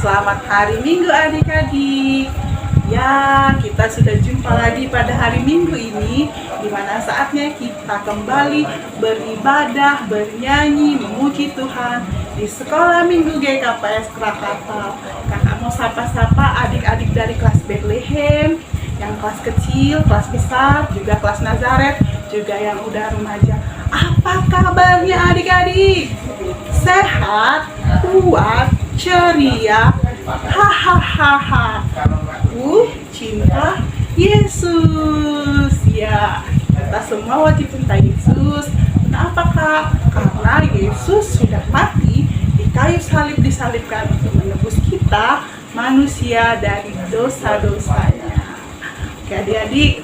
Selamat hari Minggu adik-adik. Ya, kita sudah jumpa lagi pada hari Minggu ini, di mana saatnya kita kembali beribadah, bernyanyi, memuji Tuhan di Sekolah Minggu GKPS Krakatau. Kakak mau sapa-sapa adik-adik dari kelas Bethlehem, yang kelas kecil, kelas besar, juga kelas Nazaret, juga yang udah remaja. Apa kabarnya adik-adik? Sehat, kuat, ceria, hahaha. Cinta Yesus. Ya, kita semua wajib cinta Yesus. Kenapa Kak? Karena Yesus sudah mati di kayu salib, disalibkan untuk menebus kita manusia dari dosa-dosanya. Oke adik-adik,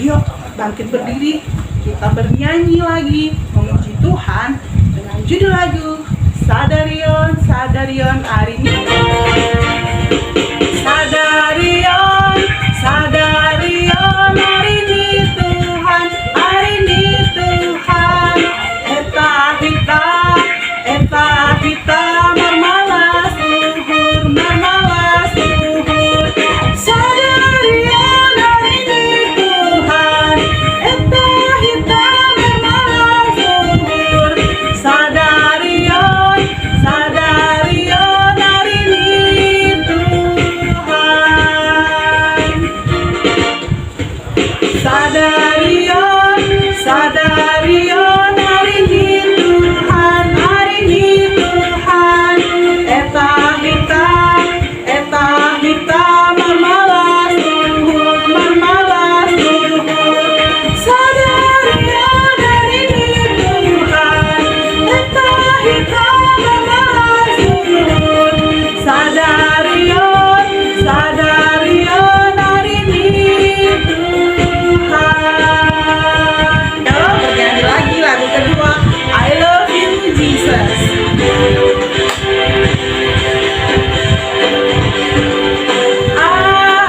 ayo bangkit berdiri. Kita bernyanyi lagi, memuji Tuhan dengan judul lagu Sadarion, Sadarion hari ini. Sadarion, Sadarion hari ini Tuhan, hari ini Tuhan. Eta kita marmalas luhur, marmalas luhur. Sadarion hari ini Tuhan, eta kita marmalas luhur. Sadarion, Sadarion hari ini Tuhan. Sadarion, Sadarion hari ini Tuhan, hari ini Tuhan. Eta hita marmalas luhur, marmalas luhur. Sadarion hari ini Tuhan, eta hita marmalas luhur. Sadarion, Sadarion hari ini Tuhan. Yuk bernyanyi lagi lagu kedua, I love you Jesus.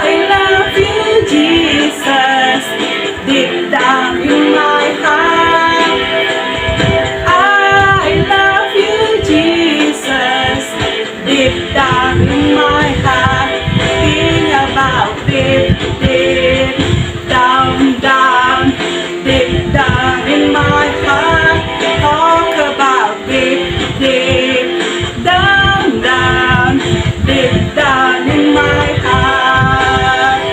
I love you Jesus, deep down in my heart. I love you Jesus, deep down in my heart. Think about it, deep down, down, deep down in my heart. Talk about it, deep down, down, deep down in my heart.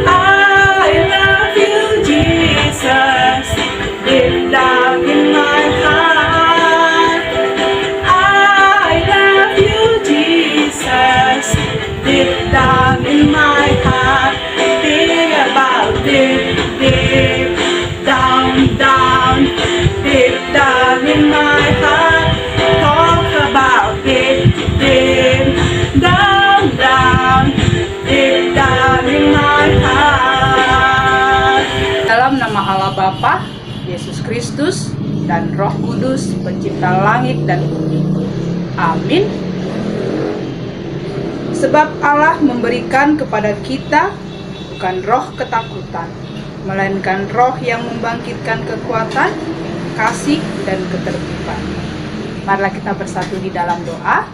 I love you Jesus, deep down in my heart. I love you Jesus, deep down in my heart. Think about it, deep down, down, deep down in my heart. Talk about it, deep down, down, deep down in my heart. Dalam nama Allah Bapa, Yesus Kristus, dan Roh Kudus, pencipta langit dan bumi. Amin. Sebab Allah memberikan kepada kita bukan roh ketakutan, melainkan roh yang membangkitkan kekuatan, kasih, dan ketertiban. Marilah kita bersatu di dalam doa.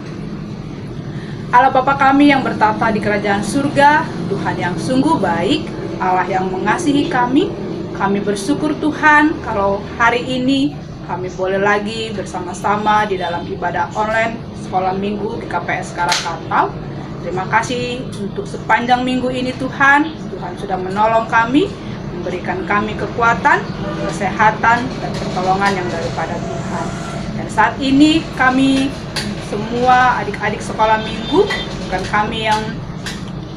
Allah Bapa kami yang bertata di kerajaan surga, Tuhan yang sungguh baik, Allah yang mengasihi kami bersyukur Tuhan kalau hari ini kami boleh lagi bersama-sama di dalam ibadah online Sekolah Minggu di KPS Krakatau. Terima kasih untuk sepanjang minggu ini Tuhan sudah menolong kami, memberikan kami kekuatan, kesehatan, dan pertolongan yang daripada Tuhan. Dan saat ini kami semua adik-adik sekolah minggu, bukan kami yang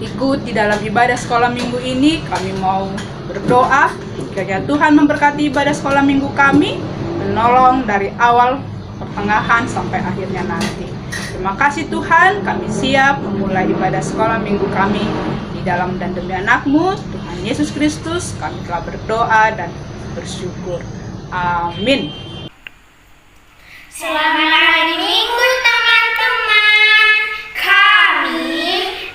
ikut di dalam ibadah sekolah minggu ini, kami mau berdoa, kiranya Tuhan memberkati ibadah sekolah minggu kami, menolong dari awal, pertengahan, sampai akhirnya nanti. Terima kasih Tuhan, kami siap memulai ibadah sekolah minggu kami di dalam dan demi anakmu, Tuhan Yesus Kristus, kami telah berdoa dan bersyukur. Amin. Selamat hari Minggu teman-teman. Kami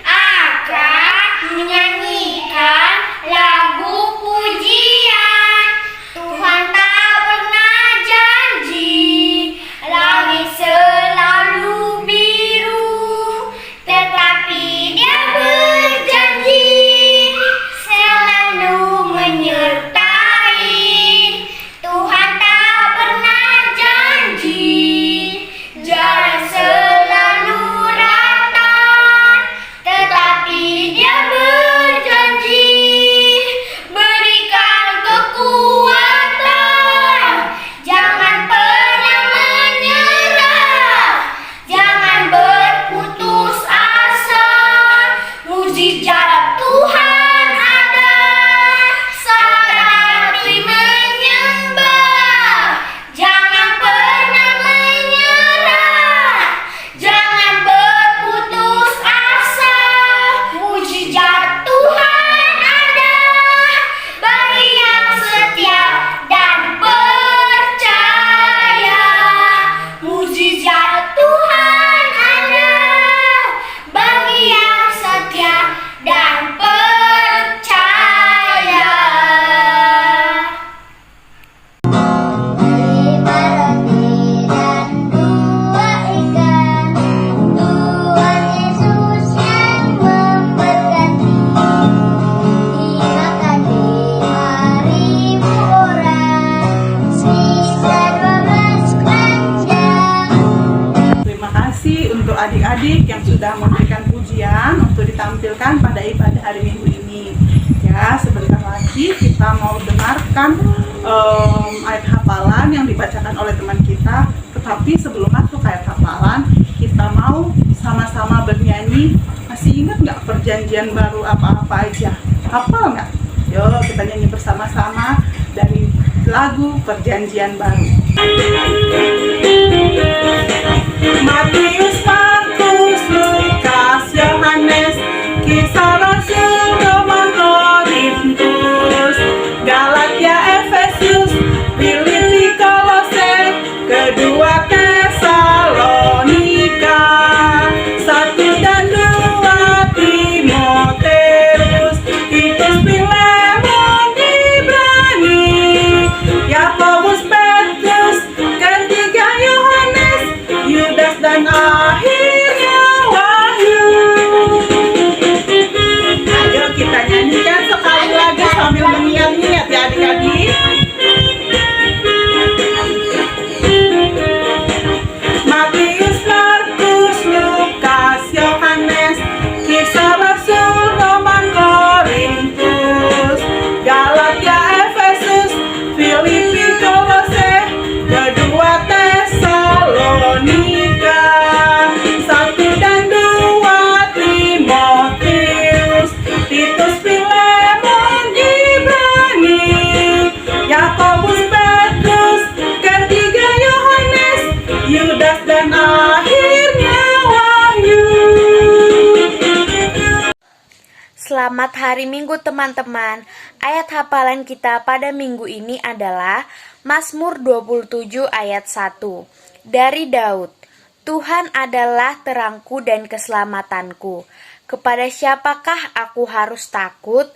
akan menyanyikan lagu pujian. Tuhan tak pernah janji langit selalu kasih untuk adik-adik yang sudah memberikan pujian untuk ditampilkan pada ibadah hari Minggu ini. Ya, sebentar lagi kita mau dengarkan ayat hafalan yang dibacakan oleh teman kita. Tetapi sebelum masuk ayat hafalan, kita mau sama-sama bernyanyi. Masih ingat nggak perjanjian baru apa-apa aja? Hafal nggak? Yuk kita nyanyi bersama-sama dari lagu Perjanjian Baru. Matius, Markus, Lukas, Yohanes, Kisah Rasul, Roma, Korintus, Galatia, Efesus, Filipi, Kolose, kedua Tesalonika, 1 dan 2 Timoteus, Titus, Filemon, Ibrani, Yakobus, Petrus, ketiga Yohanes, Yudas dan akhirnya Wahyu. Ayo kita nyanyikan sekali lagi sambil mengingat-ingat ya adik-adik. Matius, Markus, Lukas, Yohanes, Kisah Rasul, Roma, Korintus, Galatia, Efesus, Filipi, Kolose, kedua Tesalonika, 1 dan 2 Timoteus, Titus, Filemon, Ibrani, Yakobus, Petrus, ketiga Yohanes, Yudas dan akhirnya Wahyu. Selamat hari Minggu teman-teman. Ayat hafalan kita pada minggu ini adalah Mazmur 27 ayat 1 dari Daud. Tuhan adalah terangku dan keselamatanku. Kepada siapakah aku harus takut?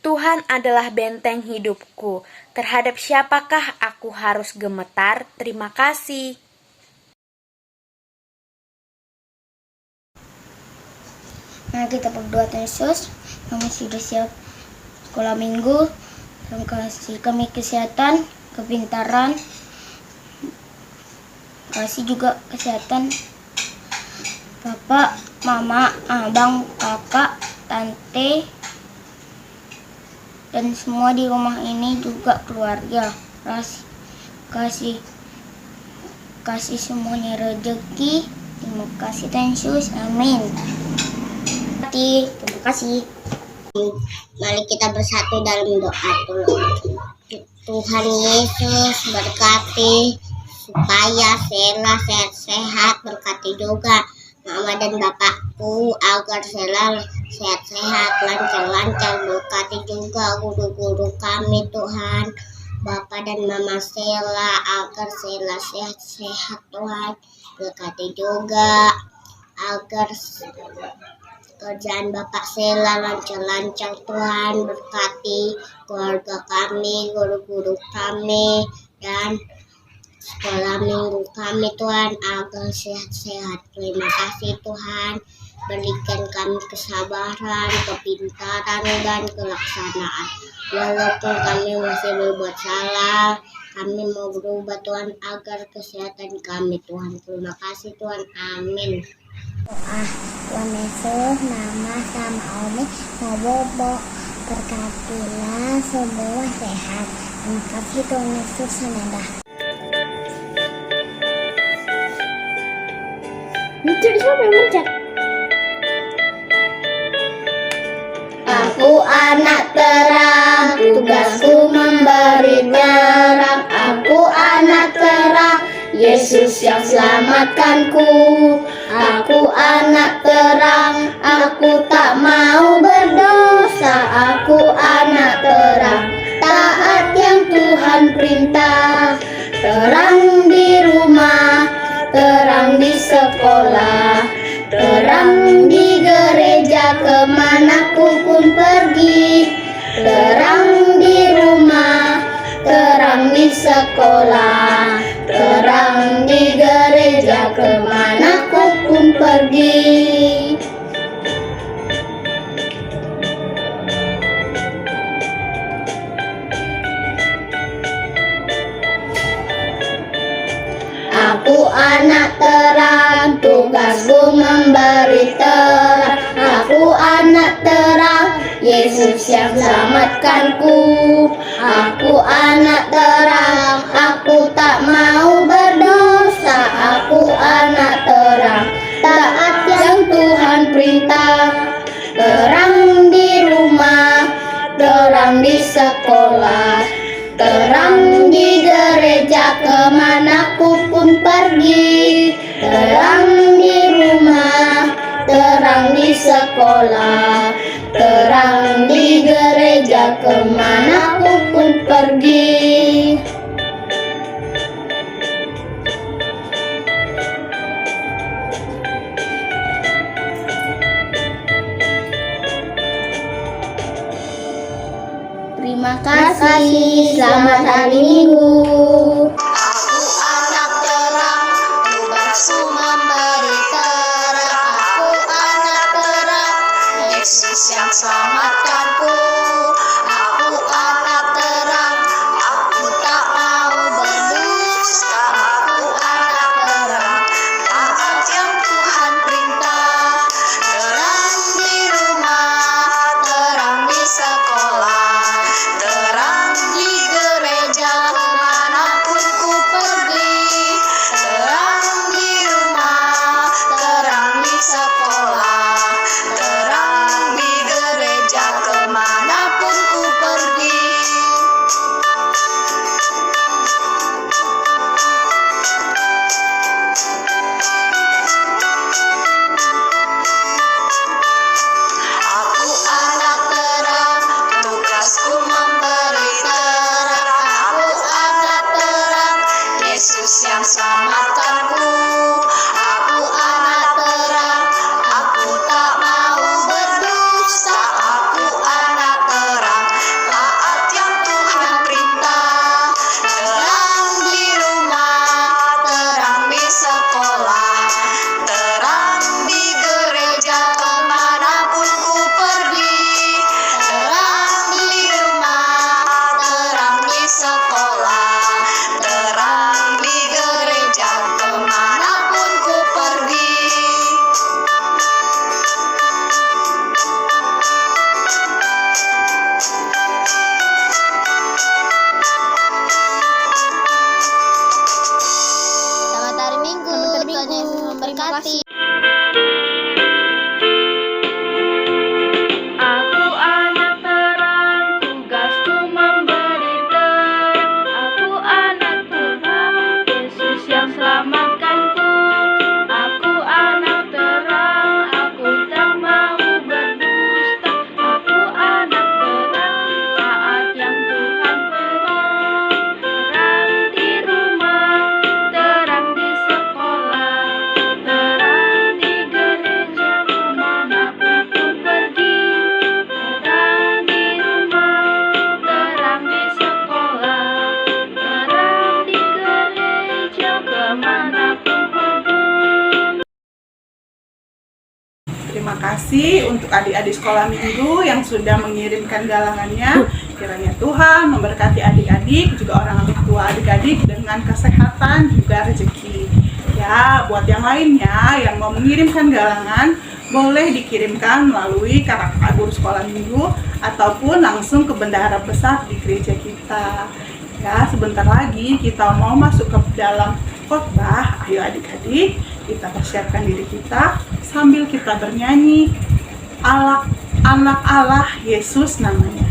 Tuhan adalah benteng hidupku. Terhadap siapakah aku harus gemetar? Terima kasih. Mari kita berdoa Tuhan Yesus. Kami sudah siap sekolah minggu. Terima kasih kami kesehatan, kepintaran. Kasih juga kesehatan Bapak, Mama, Abang, Kakak, Tante, dan semua di rumah ini juga keluarga. Kasih semuanya rezeki. Terima kasih Tuhan Yesus. Amin. Terima kasih. Mari kita bersatu dalam doa dulu. Tuhan Yesus berkati supaya Sela sehat-sehat, berkati juga Mama dan Bapakku agar Sela sehat-sehat, lancar-lancar, berkati juga guru-guru kami Tuhan, Bapak dan Mama Sela agar Sela sehat-sehat Tuhan, berkati juga agar kerjaan Bapak Sela lancar-lancar Tuhan, berkati keluarga kami, guru-guru kami, dan sekolah minggu kami Tuhan agar sehat-sehat. Terima kasih Tuhan, berikan kami kesabaran, kepintaran, dan kelaksanaan. Walaupun kami masih berbuat salah, kami mau berubah Tuhan agar kesehatan kami Tuhan. Terima kasih Tuhan. Amin. Doa Tuhan Yesus, Mama sama Omi mau bobo, berkatilah semua sehat. Terima kasih Tuhan Yesus. Semoga lucu siapa yang mencet? Aku anak terang, tugasku memberi terang. Aku anak terang, Yesus yang selamatkanku. Aku anak terang, aku tak mau berdosa. Aku anak terang, taat yang Tuhan perintah. Terang di rumah, terang di sekolah, terang di gereja, kemanaku pun pergi. Terang di rumah, terang di sekolah, terang di gereja, kemanaku pun pergi. Aku anak terang, Yesus yang selamatkanku. Aku anak terang, aku tak mau berdosa. Aku anak terang, taat yang Tuhan perintah. Terang di rumah, terang di sekolah, terang di gereja, kemanaku pun pergi. Terang di rumah, terang di sekolah, terang di gereja, kemanaku pun pergi. Terima kasih, selamat hari Minggu. Aku anak terang, tugasku memberi terang. Aku anak terang, Yesus yang selamatkanku. Aku anak terang, aku tak mau berdusta. Aku anak terang, taat yang Tuhan perintah. Terang di rumah, terang di sekolah, terang di gereja, kemanapun ku pergi. Terang di rumah, terang di sekolah, terang di gereja, kemanapun ku pergi. Aku anak terang, tugasku memberi terang. Aku anak terang, Yesus yang selamatkanku. Aku anak terang, aku tak mau berdusta. Aku anak terang, taat yang Tuhan perintah. Terang di rumah, terang di sekolah, terang di gereja, kemanapun ku pergi. Terang di rumah, terang di sekolah, terang di gereja, kemanapun ku pergi. Selamat hari Minggu, Tuhan Yesus memberkati. Aku anak terang, tugasku memberi terang. Aku anak terang, Yesus yang selamatkanku. Aku anak terang, aku tak mau berdusta. Aku anak terang, taat yang Tuhan perintah. Terang di rumah, terang di sekolah, terang di gereja, kemanapun ku pergi. Terang di rumah, terang di sekolah, terang di gereja, kemanapun pergi. Terima kasih untuk adik-adik sekolah minggu yang sudah mengirimkan galangannya. Kiranya Tuhan memberkati adik-adik, juga orang tua adik-adik dengan kesehatan juga rezeki. Ya, buat yang lainnya yang mau mengirimkan galangan, boleh dikirimkan melalui kakak guru sekolah minggu ataupun langsung ke bendahara besar di gereja kita. Ya, sebentar lagi kita mau masuk ke dalam khotbah. Ayo adik-adik, kita persiapkan diri kita sambil kita bernyanyi anak Allah Yesus namanya.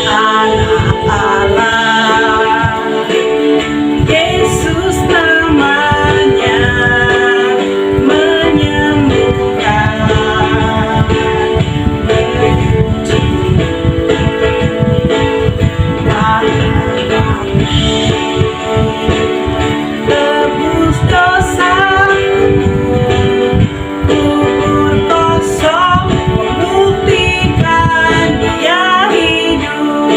Anak Allah Yesus namanya, menyembuhkan, menyucikan, tebus dosaku, kubur kosong, membuktikan Dia hidup.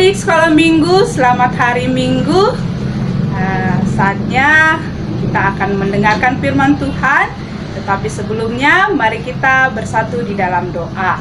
Adik-adik sekolah minggu, selamat hari Minggu. Saatnya kita akan mendengarkan firman Tuhan. Tetapi sebelumnya, mari kita bersatu di dalam doa.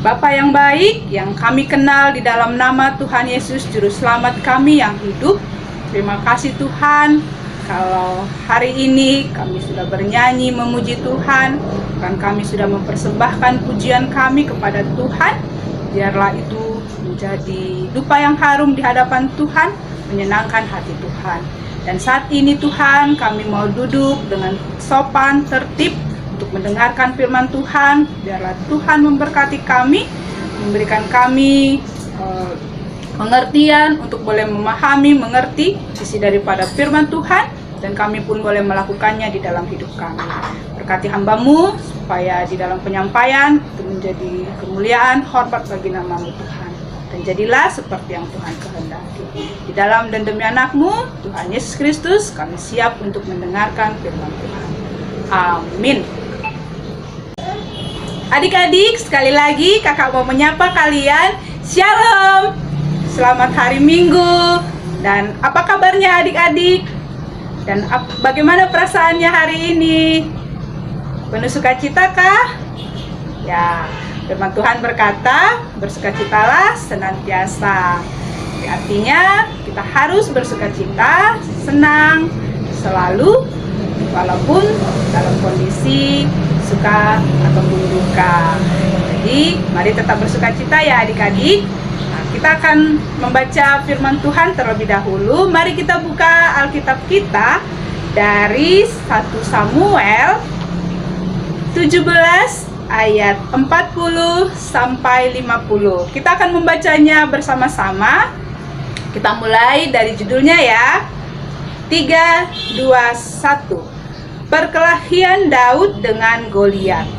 Bapa yang baik, yang kami kenal di dalam nama Tuhan Yesus, Juru Selamat kami yang hidup. Terima kasih Tuhan, kalau hari ini kami sudah bernyanyi memuji Tuhan, dan kami sudah mempersembahkan pujian kami kepada Tuhan. Biarlah itu menjadi dupa yang harum di hadapan Tuhan, menyenangkan hati Tuhan. Dan saat ini Tuhan, kami mau duduk dengan sopan, tertib untuk mendengarkan firman Tuhan. Biarlah Tuhan memberkati kami, memberikan kami pengertian untuk boleh memahami, mengerti isi daripada firman Tuhan, dan kami pun boleh melakukannya di dalam hidup kami. Berkati hamba-Mu supaya di dalam penyampaian itu menjadi kemuliaan, hormat bagi nama-Mu Tuhan. Dan jadilah seperti yang Tuhan kehendaki. Di dalam dan demi anak-Mu, Tuhan Yesus Kristus, kami siap untuk mendengarkan firman Tuhan. Amin. Adik-adik, sekali lagi kakak mau menyapa kalian. Shalom. Selamat hari Minggu. Dan apa kabarnya adik-adik? Dan bagaimana perasaannya hari ini? Penuh sukacita kah? Ya, firman Tuhan berkata, bersukacitalah senantiasa. Artinya kita harus bersukacita, senang, selalu, walaupun dalam kondisi suka ataupun duka. Jadi, mari tetap bersukacita ya adik-adik. Nah, kita akan membaca firman Tuhan terlebih dahulu. Mari kita buka Alkitab kita dari 1 Samuel 17 ayat 40 sampai 50. Kita akan membacanya bersama-sama. Kita mulai dari judulnya ya. 3, 2, 1. Perkelahian Daud dengan Goliat.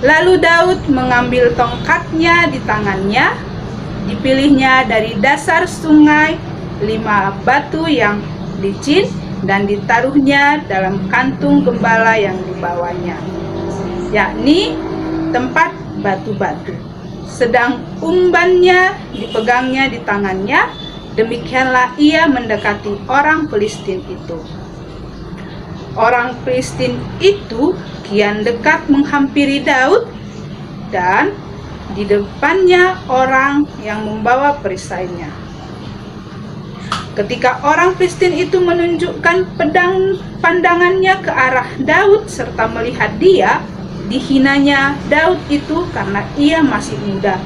Lalu Daud mengambil tongkatnya di tangannya, dipilihnya dari dasar sungai 5 batu yang licin, dan ditaruhnya dalam kantung gembala yang dibawanya, yakni tempat batu-batu. Sedang umbannya dipegangnya di tangannya. Demikianlah ia mendekati orang Filistin itu. Orang Filistin itu kian dekat menghampiri Daud, dan di depannya orang yang membawa perisainya. Ketika orang Filistin itu menunjukkan pedang pandangannya ke arah Daud serta melihat dia, dihinanya Daud itu karena ia masih muda,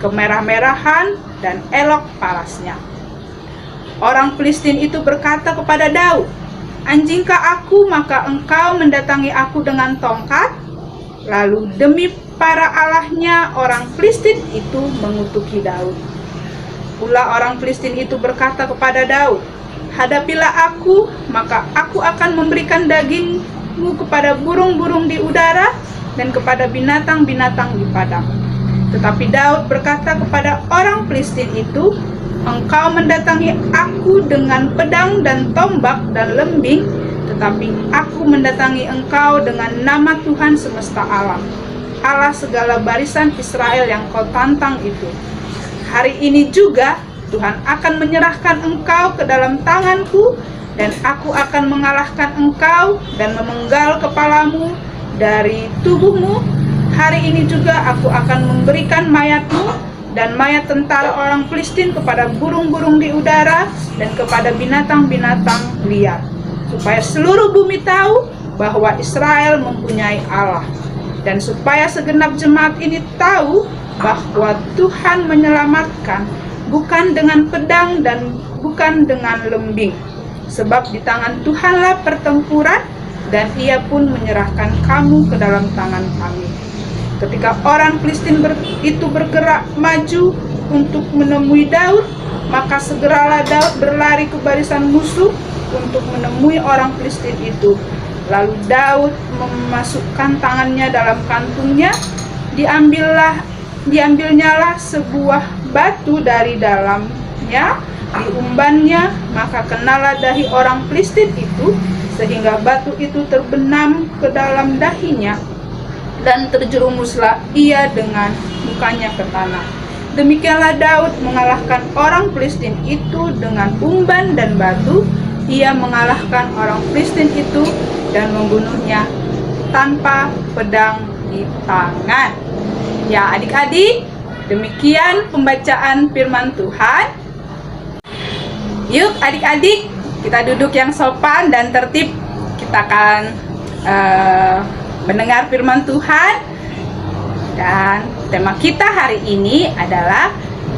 kemerah-merahan dan elok parasnya. Orang Filistin itu berkata kepada Daud, "Anjingkah aku maka engkau mendatangi aku dengan tongkat?" Lalu demi para allahnya orang Filistin itu mengutuki Daud. Pula orang Filistin itu berkata kepada Daud, "Hadapilah aku, maka aku akan memberikan dagingmu kepada burung-burung di udara dan kepada binatang-binatang di padang." Tetapi Daud berkata kepada orang Filistin itu, "Engkau mendatangi aku dengan pedang dan tombak dan lembing, tetapi aku mendatangi engkau dengan nama Tuhan semesta alam, Allah segala barisan Israel yang kau tantang itu. Hari ini juga Tuhan akan menyerahkan engkau ke dalam tanganku, dan aku akan mengalahkan engkau dan memenggal kepalamu dari tubuhmu. Hari ini juga aku akan memberikan mayatmu dan mayat tentara orang Filistin kepada burung-burung di udara dan kepada binatang-binatang liar, supaya seluruh bumi tahu bahwa Israel mempunyai Allah, dan supaya segenap jemaat ini tahu bahwa Tuhan menyelamatkan bukan dengan pedang dan bukan dengan lembing, sebab di tangan Tuhanlah pertempuran, dan ia pun menyerahkan kamu ke dalam tangan kami." Ketika orang Filistin itu bergerak maju untuk menemui Daud, maka segeralah Daud berlari ke barisan musuh untuk menemui orang Filistin itu. Lalu Daud memasukkan tangannya dalam kantungnya, diambilnyalah sebuah batu dari dalamnya, diumbannya, maka kenalah dahi orang Filistin itu, sehingga batu itu terbenam ke dalam dahinya, dan terjerumuslah ia dengan mukanya ke tanah. Demikianlah Daud mengalahkan orang Filistin itu dengan umban dan batu. Ia mengalahkan orang Filistin itu dan membunuhnya tanpa pedang di tangan. Ya adik-adik, demikian pembacaan firman Tuhan. Yuk adik-adik, kita duduk yang sopan dan tertib. Kita akan mendengar firman Tuhan. Dan tema kita hari ini adalah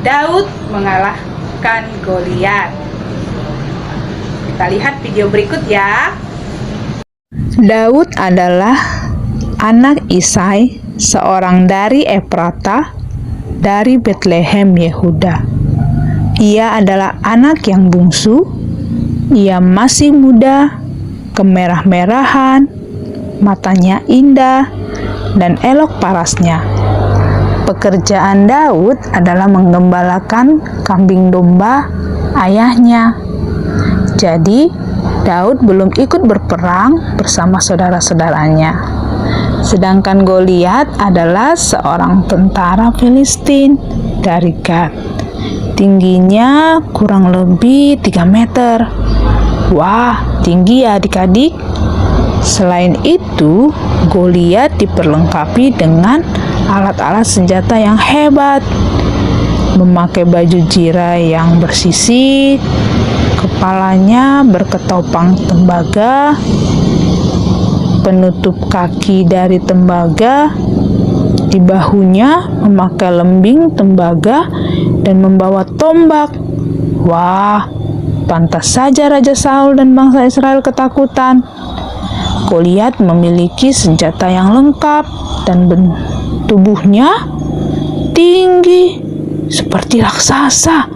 Daud mengalahkan Goliat. Kita lihat video berikut ya. Daud adalah anak Isai, seorang dari Efrata, dari Betlehem Yehuda. Ia adalah anak yang bungsu. Ia masih muda, kemerah-merahan, matanya indah, dan elok parasnya. Pekerjaan Daud adalah menggembalakan kambing domba ayahnya. Jadi, Daud belum ikut berperang bersama saudara-saudaranya. Sedangkan Goliat adalah seorang tentara Filistin dari Gad. Tingginya kurang lebih 3 meter. Wah, tinggi ya adik-adik. Selain itu, Goliat diperlengkapi dengan alat-alat senjata yang hebat. Memakai baju jirai yang bersisik, kepalanya berketopang tembaga, penutup kaki dari tembaga, di bahunya memakai lembing tembaga dan membawa tombak. Wah, pantas saja Raja Saul dan bangsa Israel ketakutan. Goliat memiliki senjata yang lengkap dan tubuhnya tinggi seperti raksasa.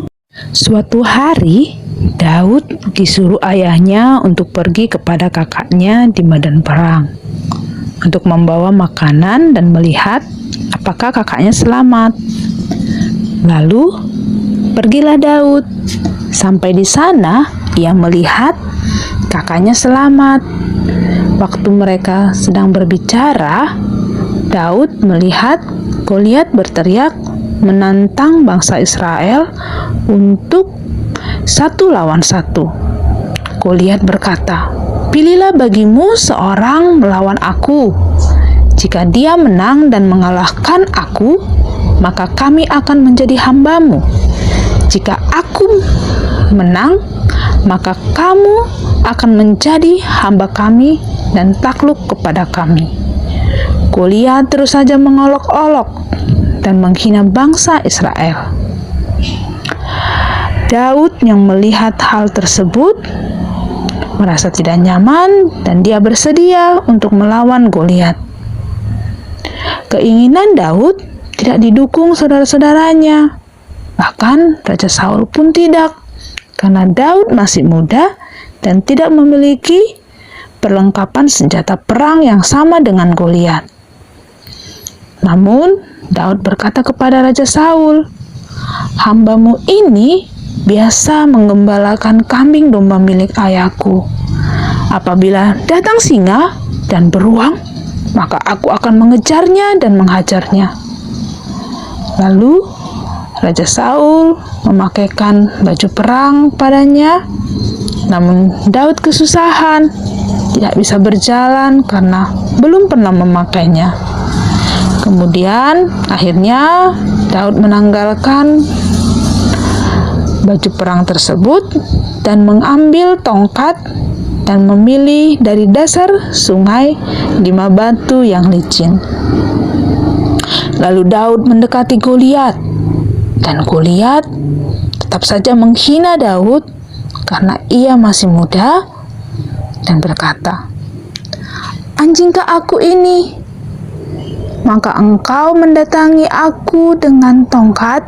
Suatu hari, Daud disuruh ayahnya untuk pergi kepada kakaknya di medan perang untuk membawa makanan dan melihat apakah kakaknya selamat. Lalu, pergilah Daud. Sampai di sana, ia melihat kakaknya selamat. Waktu mereka sedang berbicara, Daud melihat Goliat berteriak menantang bangsa Israel untuk 1 lawan 1. Goliat berkata, "Pilihlah bagimu seorang melawan aku. Jika dia menang dan mengalahkan aku, maka kami akan menjadi hambamu. Jika aku menang, maka kamu akan menjadi hamba kami dan takluk kepada kami." Goliat terus saja mengolok-olok dan menghina bangsa Israel. Daud yang melihat hal tersebut merasa tidak nyaman dan dia bersedia untuk melawan Goliat. Keinginan Daud tidak didukung saudara-saudaranya. Bahkan Raja Saul pun tidak, karena Daud masih muda dan tidak memiliki perlengkapan senjata perang yang sama dengan Goliat. Namun, Daud berkata kepada Raja Saul, "Hambamu ini biasa menggembalakan kambing domba milik ayahku. Apabila datang singa dan beruang, maka aku akan mengejarnya dan menghajarnya." Lalu, Raja Saul memakaikan baju perang padanya, namun Daud kesusahan, tidak bisa berjalan karena belum pernah memakainya. Kemudian akhirnya Daud menanggalkan baju perang tersebut dan mengambil tongkat dan memilih dari dasar sungai 5 batu yang licin. Lalu Daud mendekati Goliat, dan Goliat tetap saja menghina Daud karena ia masih muda dan berkata, "Anjingkah aku ini? Maka engkau mendatangi aku dengan tongkat?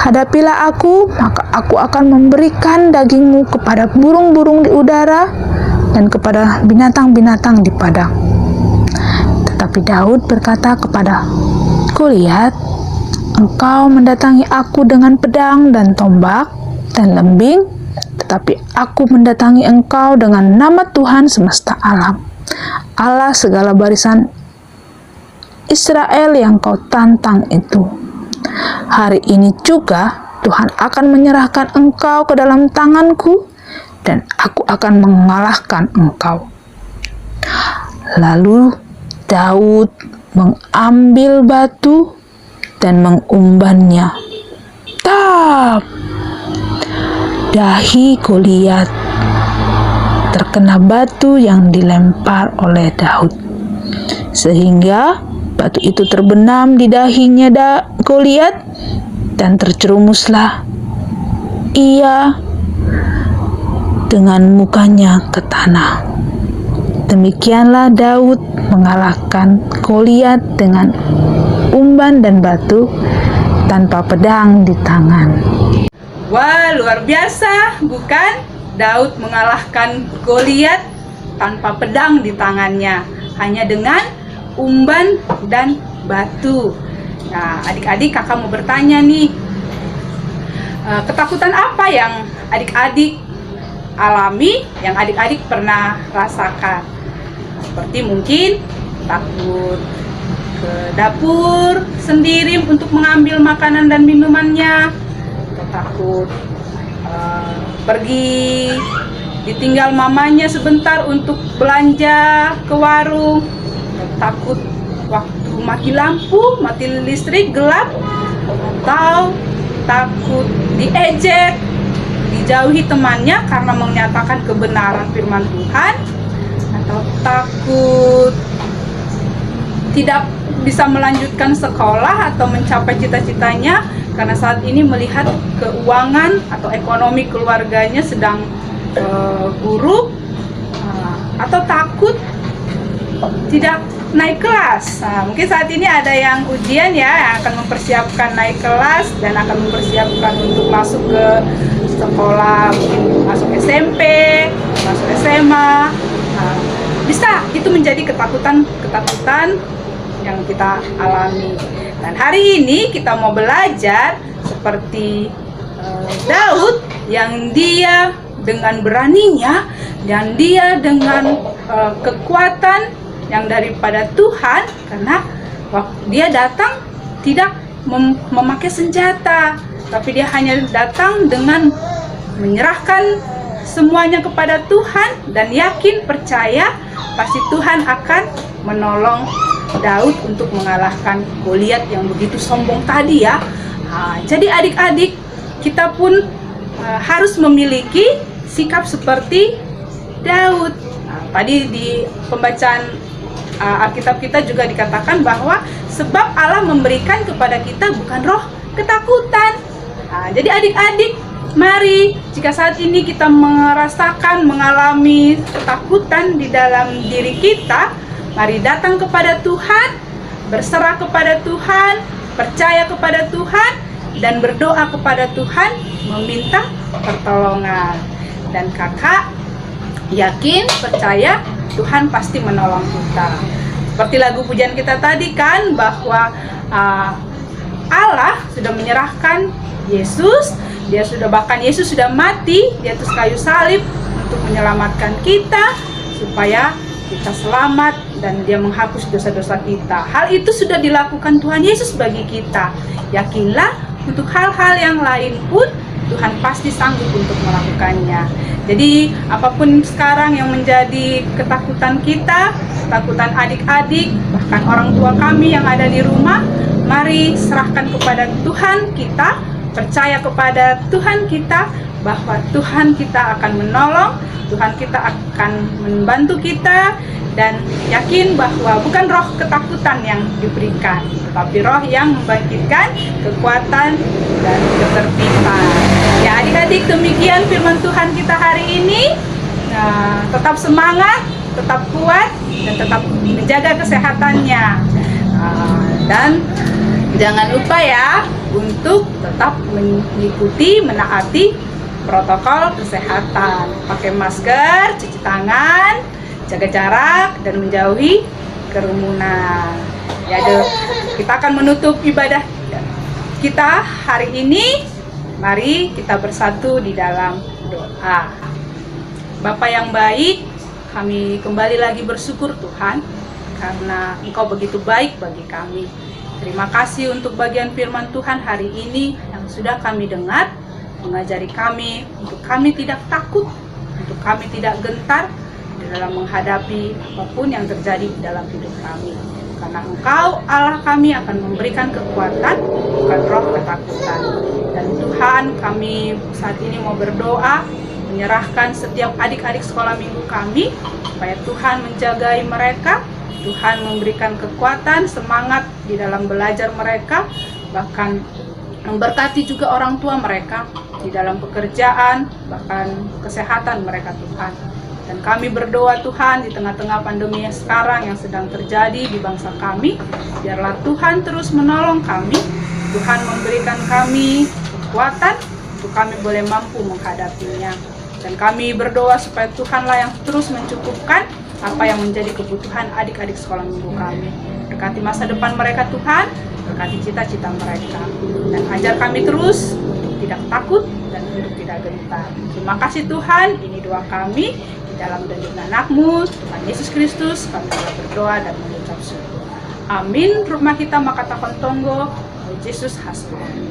Hadapilah aku, maka aku akan memberikan dagingmu kepada burung-burung di udara dan kepada binatang-binatang di padang." Tetapi Daud berkata kepada Goliat, "Engkau mendatangi aku dengan pedang dan tombak dan lembing, tetapi aku mendatangi engkau dengan nama Tuhan semesta alam, Allah segala barisan Israel yang kau tantang itu. Hari ini juga Tuhan akan menyerahkan engkau ke dalam tanganku, dan aku akan mengalahkan engkau." Lalu Daud mengambil batu dan mengumbannya. Tap! Dahi Goliat terkena batu yang dilempar oleh Daud, sehingga batu itu terbenam di dahinya Goliat, dan terjerumuslah ia dengan mukanya ke tanah. Demikianlah Daud mengalahkan Goliat dengan umban dan batu tanpa pedang di tangan. Wah, luar biasa, bukan? Daud mengalahkan Goliat tanpa pedang di tangannya, hanya dengan umban dan batu. Nah, adik-adik, kakak mau bertanya nih, ketakutan apa yang adik-adik alami, yang adik-adik pernah rasakan? Seperti mungkin takut ke dapur sendiri untuk mengambil makanan dan minumannya, atau takut pergi ditinggal mamanya sebentar untuk belanja ke warung, takut waktu mati lampu, mati listrik, gelap, atau takut diejek, dijauhi temannya karena menyatakan kebenaran firman Tuhan, atau takut tidak bisa melanjutkan sekolah atau mencapai cita-citanya karena saat ini melihat keuangan atau ekonomi keluarganya sedang buruk, atau takut tidak naik kelas. Nah, mungkin saat ini ada yang ujian ya, yang akan mempersiapkan naik kelas dan akan mempersiapkan untuk masuk ke sekolah, mungkin masuk SMP, masuk SMA. Nah, bisa itu menjadi ketakutan yang kita alami. Dan hari ini kita mau belajar seperti Daud, yang dia dengan beraninya dan dia dengan kekuatan yang daripada Tuhan, karena dia datang tidak memakai senjata, tapi dia hanya datang dengan menyerahkan semuanya kepada Tuhan dan yakin, percaya pasti Tuhan akan menolong Daud untuk mengalahkan Goliat yang begitu sombong tadi ya. Jadi adik-adik, kita pun harus memiliki sikap seperti Daud. Tadi di pembacaan Alkitab kita juga dikatakan bahwa sebab Allah memberikan kepada kita bukan roh ketakutan. Jadi adik-adik, mari jika saat ini kita merasakan, mengalami ketakutan di dalam diri kita, mari datang kepada Tuhan, berserah kepada Tuhan, percaya kepada Tuhan, dan berdoa kepada Tuhan, meminta pertolongan. Dan kakak yakin, percaya Tuhan pasti menolong kita. Seperti lagu pujian kita tadi kan, bahwa Allah sudah menyerahkan Yesus, bahkan Yesus sudah mati di atas kayu salib untuk menyelamatkan kita, supaya kita selamat dan dia menghapus dosa-dosa kita. Hal itu sudah dilakukan Tuhan Yesus bagi kita. Yakinlah, untuk hal-hal yang lain pun Tuhan pasti sanggup untuk melakukannya. Jadi apapun sekarang yang menjadi ketakutan kita, ketakutan adik-adik, bahkan orang tua kami yang ada di rumah, mari serahkan kepada Tuhan kita, percaya kepada Tuhan kita, bahwa Tuhan kita akan menolong, Tuhan kita akan membantu kita, dan yakin bahwa bukan roh ketakutan yang diberikan, tetapi roh yang membangkitkan kekuatan dan ketertiban. Ya adik-adik, demikian firman Tuhan kita hari ini. Tetap semangat, tetap kuat, dan tetap menjaga kesehatannya. Dan jangan lupa ya untuk tetap mengikuti, menaati protokol kesehatan. Pakai masker, cuci tangan, jaga jarak, dan menjauhi kerumunan. Ya, kita akan menutup ibadah kita hari ini. Mari kita bersatu di dalam doa. Bapa yang baik, kami kembali lagi bersyukur Tuhan, karena Engkau begitu baik bagi kami. Terima kasih untuk bagian firman Tuhan hari ini yang sudah kami dengar, mengajari kami untuk kami tidak takut, untuk kami tidak gentar di dalam menghadapi apapun yang terjadi dalam hidup kami. Karena Engkau Allah kami akan memberikan kekuatan, bukan roh ketakutan. Dan Tuhan, kami saat ini mau berdoa, menyerahkan setiap adik-adik sekolah minggu kami, supaya Tuhan menjagai mereka, Tuhan memberikan kekuatan, semangat di dalam belajar mereka, bahkan memberkati juga orang tua mereka di dalam pekerjaan, bahkan kesehatan mereka Tuhan. Dan kami berdoa Tuhan di tengah-tengah pandemi yang sekarang yang sedang terjadi di bangsa kami, biarlah Tuhan terus menolong kami, Tuhan memberikan kami kekuatan untuk kami boleh mampu menghadapinya. Dan kami berdoa supaya Tuhanlah yang terus mencukupkan apa yang menjadi kebutuhan adik-adik sekolah minggu kami. Berkati masa depan mereka Tuhan, berkati cita-cita mereka. Dan ajar kami terus untuk tidak takut dan untuk tidak gentar. Terima kasih Tuhan, ini doa kami. Dalam daging anakmu, Tuhan Yesus Kristus, kami telah berdoa dan mengucap syukur. Amin. Rumah kita makatakon tonggo, o Yesus hasumani.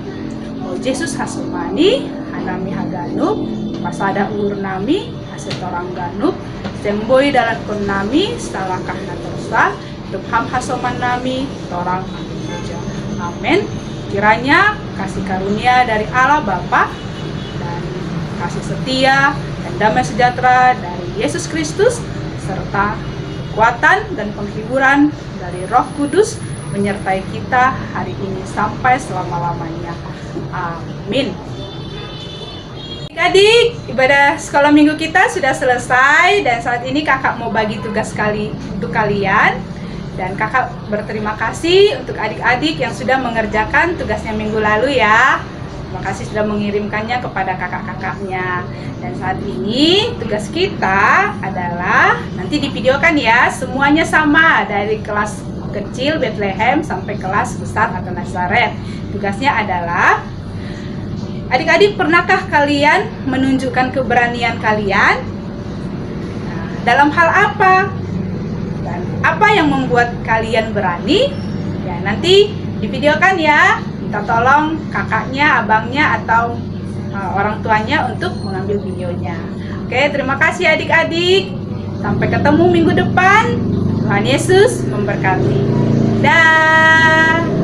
O Yesus hasumani, hanami haganup, pasada ur nami, asetorang ganup, semboi dalam kon nami, salakah natersa, dupham hasoman nami, torang amin. Amin. Kiranya kasih karunia dari Allah Bapa dan kasih setia dan damai sejahtera dari Yesus Kristus serta kekuatan dan penghiburan dari Roh Kudus menyertai kita hari ini sampai selama-lamanya. Amin. Adik-adik, ibadah sekolah minggu kita sudah selesai dan saat ini kakak mau bagi tugas untuk kalian. Dan kakak berterima kasih untuk adik-adik yang sudah mengerjakan tugasnya minggu lalu ya. Terima kasih sudah mengirimkannya kepada kakak-kakaknya. Dan saat ini tugas kita adalah nanti divideokan ya, semuanya sama dari kelas kecil Bethlehem sampai kelas besar atau Nazaret. Tugasnya adalah, adik-adik pernahkah kalian menunjukkan keberanian kalian? Nah, dalam hal apa? Dan apa yang membuat kalian berani? Ya, nanti divideokan ya. Minta tolong kakaknya, abangnya, atau orang tuanya untuk mengambil videonya. Oke, terima kasih adik-adik. Sampai ketemu minggu depan. Tuhan Yesus memberkati. Dah.